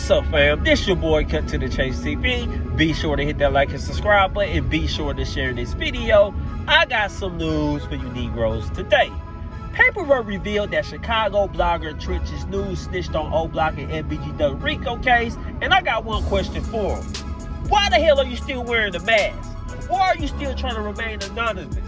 What's up, fam? This your boy Cut to the Chase TV. Be sure to hit that like and subscribe button, and be sure to share this video. I got some news for you Negroes today. Paperwork revealed that Chicago blogger Trenches News snitched on OBlock and FBG Durk RICO case, and I got one question for him. Why the hell are you still wearing the mask? Why are you still trying to remain anonymous?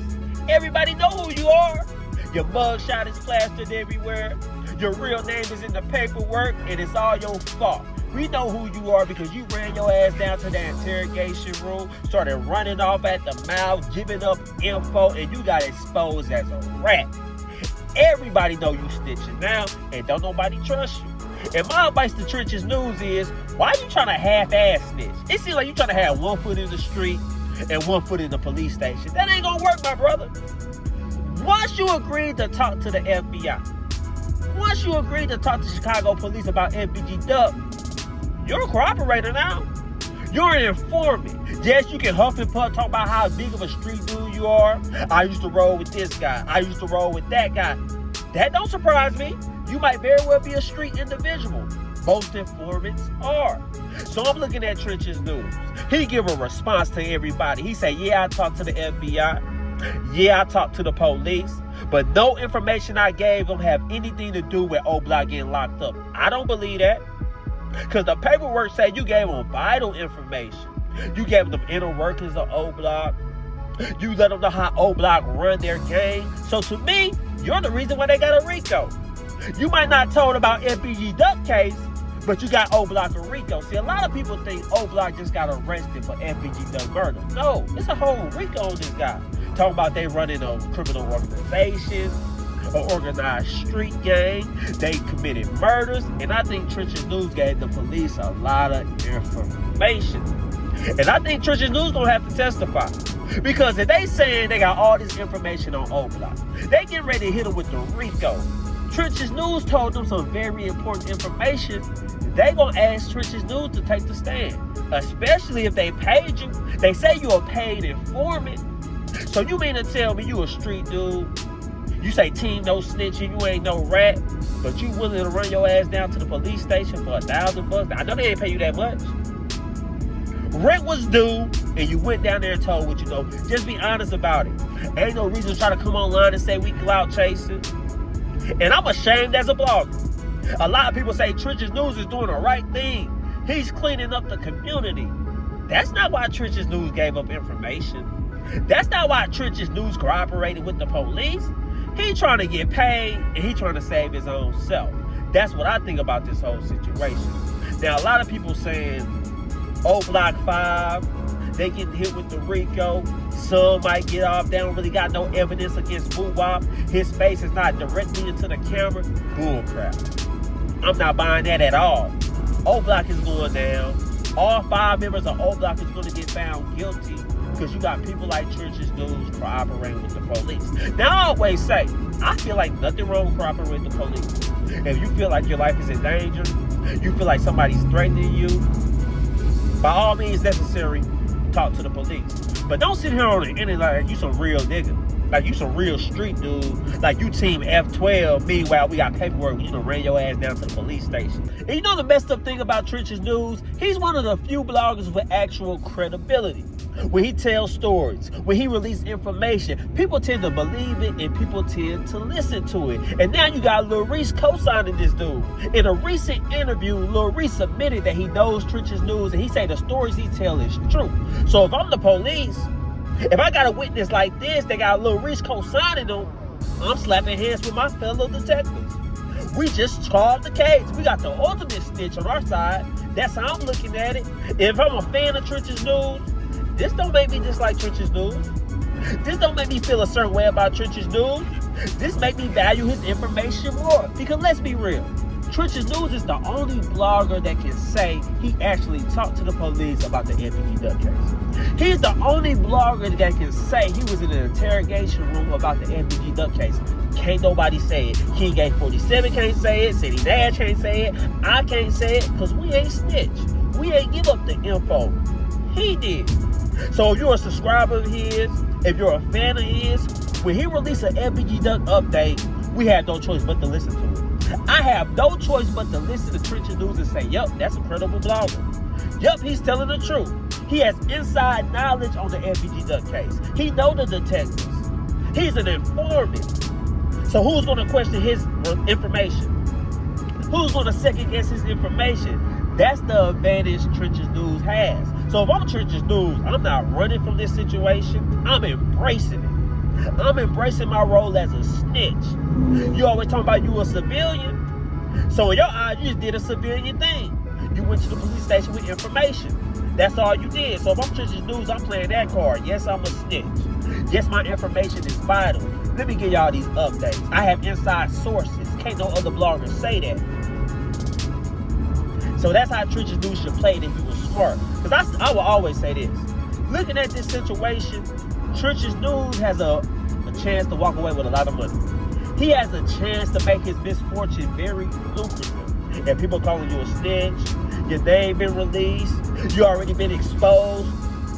Everybody know who you are. Your mugshot is plastered everywhere. Your real name is in the paperwork, and it's all your fault. We know who you are because you ran your ass down to the interrogation room, started running off at the mouth, giving up info, and you got exposed as a rat. Everybody know you snitching now, and don't nobody trust you. And my advice to Trenches News is, why are you trying to half-ass snitch? It seems like you trying to have 1 foot in the street and 1 foot in the police station. That ain't gonna work, my brother. Once you agreed to talk to the FBI, once you agreed to talk to Chicago police about FBG Durk, you're a cooperator now. You're an informant. Yes, you can huff and puff, talk about how big of a street dude you are. I used to roll with this guy. I used to roll with that guy. That don't surprise me. You might very well be a street individual. Most informants are. So I'm looking at Trenches News. He give a response to everybody. He say, yeah, I talked to the FBI. Yeah, I talked to the police. But no information I gave them have anything to do with OBlock getting locked up. I don't believe that. Because the paperwork say you gave them vital information. You gave them inner workings of OBlock. You let them know how OBlock run their game. So to me, you're the reason why they got a RICO. You might not told about FBG Durk case, but you got OBlock and RICO. See, a lot of people think OBlock just got arrested for FBG Durk murder. No, it's a whole RICO on this guy. Talking about they running a criminal organization, an organized street gang. They committed murders, and I think Trenches News gave the police a lot of information. And I think Trenches News gonna have to testify. Because if they saying they got all this information on OBlock, they getting ready to hit them with the RICO. Trenches News told them some very important information. They gonna ask Trenches News to take the stand, especially if they paid you. They say you a paid informant. So you mean to tell me you a street dude? You say team no snitching, you ain't no rat, but you willing to run your ass down to the police station for $1,000? I know they ain't pay you that much. Rent was due, and you went down there and told what you know. Just be honest about it. Ain't no reason to try to come online and say we clout chasing. And I'm ashamed as a blogger. A lot of people say Trenches News is doing the right thing. He's cleaning up the community. That's not why Trenches News gave up information. That's not why Trenches News cooperated with the police. He trying to get paid, and he trying to save his own self. That's what I think about this whole situation. Now, a lot of people saying, OBlock 5, they getting hit with the RICO. Some might get off. They don't really got no evidence against Boo-Wop. His face is not directly into the camera. Bull crap. I'm not buying that at all. OBlock is going down. All 5 members of OBlock is going to get found guilty because you got people like Trenches News cooperating with the police. Now, I always say, I feel like nothing wrong with cooperating with the police. If you feel like your life is in danger, you feel like somebody's threatening you, by all means necessary, talk to the police. But don't sit here on the internet like you some real nigga. Like you some real street dude. Like you team F12. Meanwhile, we got paperwork. You done ran your ass down to the police station. And you know the messed up thing about Trenches News? He's one of the few bloggers with actual credibility. When he tells stories, when he releases information, people tend to believe it and people tend to listen to it. And now you got Lil Reese co-signing this dude. In a recent interview, Lil Reese admitted that he knows Trenches News and he say the stories he tell is true. So if I'm the police, if I got a witness like this, they got Lil Reese co-signing them, I'm slapping hands with my fellow detectives. We just solved the case. We got the ultimate snitch on our side. That's how I'm looking at it. If I'm a fan of Trenches News, this don't make me dislike Trenches News. This don't make me feel a certain way about Trenches News. This make me value his information more. Because let's be real, Trenches News is the only blogger that can say he actually talked to the police about the FBG Durk case. He's the only blogger that can say he was in an interrogation room about the FBG Durk case. Can't nobody say it. King Gate 47 can't say it. City Dash can't say it. I can't say it because we ain't snitch. We ain't give up the info. He did. So if you're a subscriber of his, if you're a fan of his, when he released an FBG Durk update, we had no choice but to listen to it. I have no choice but to listen to Trenches News and say, yup, that's a credible blogger. Yup, he's telling the truth. He has inside knowledge on the FBG Durk case. He knows the detectives. He's an informant. So who's going to question his information? Who's going to second guess his information? That's the advantage Trenches News has. So if I'm Trenches News, I'm not running from this situation. I'm embracing it. I'm embracing my role as a snitch. You always talking about you a civilian. So in your eyes, you just did a civilian thing. You went to the police station with information. That's all you did. So if I'm Trenches News, I'm playing that card. Yes, I'm a snitch. Yes, my information is vital. Let me give y'all these updates. I have inside sources. Can't no other blogger say that. So that's how Trenches News should play it if he was smart. Because I will always say this. Looking at this situation, Trenches News has a chance to walk away with a lot of money. He has a chance to make his misfortune very lucrative. And people calling you a snitch, your name been released, you already been exposed,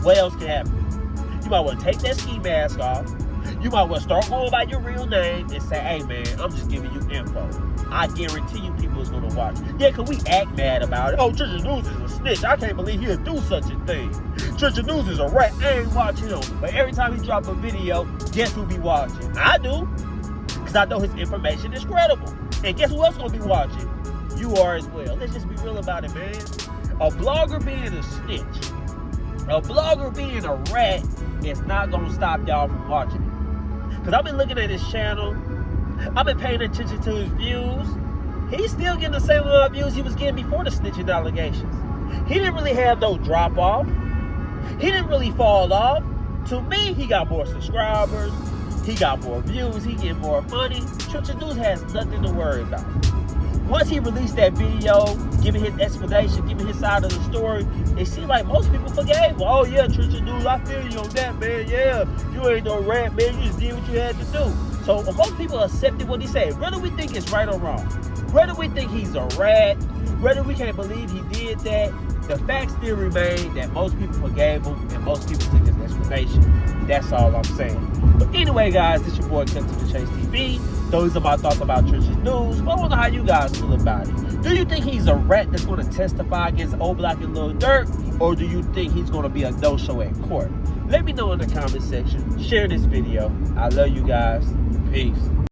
what else can happen? You might want to take that ski mask off. You might want to start going by your real name and say, hey man, I'm just giving you info. I guarantee you people is going to watch. Yeah, because we act mad about it. Oh, Trenches News is a snitch. I can't believe he'll do such a thing. Trenches News is a rat. I ain't watching him. But every time he drop a video, guess who be watching? I do. Because I know his information is credible. And guess who else going to be watching? You are as well. Let's just be real about it, man. A blogger being a snitch, a blogger being a rat, is not going to stop y'all from watching it. Because I've been looking at his channel. I've been paying attention to his views. He's still getting the same amount of views he was getting before the snitching allegations. He didn't really have no drop off. He didn't really fall off. To me, he got more subscribers. He got more views. He get more money. Trenches News has nothing to worry about. Once he released that video, giving his explanation, giving his side of the story, it seemed like most people forgave him. Oh yeah, Trenches News, I feel you on that, man. Yeah, you ain't no rat, man. You just did what you had to do. So most people accepted what he said. Whether we think it's right or wrong, whether we think he's a rat, whether we can't believe he did that, the fact still remains that most people forgave him and most people took his explanation. That's all I'm saying. But anyway, guys, this your boy Cut to the Chase TV. Those are my thoughts about Trenches News. I wonder how you guys feel about it. Do you think he's a rat that's going to testify against OBlock and Lil Durk? Or do you think he's going to be a no-show at court? Let me know in the comment section. Share this video. I love you guys. Peace.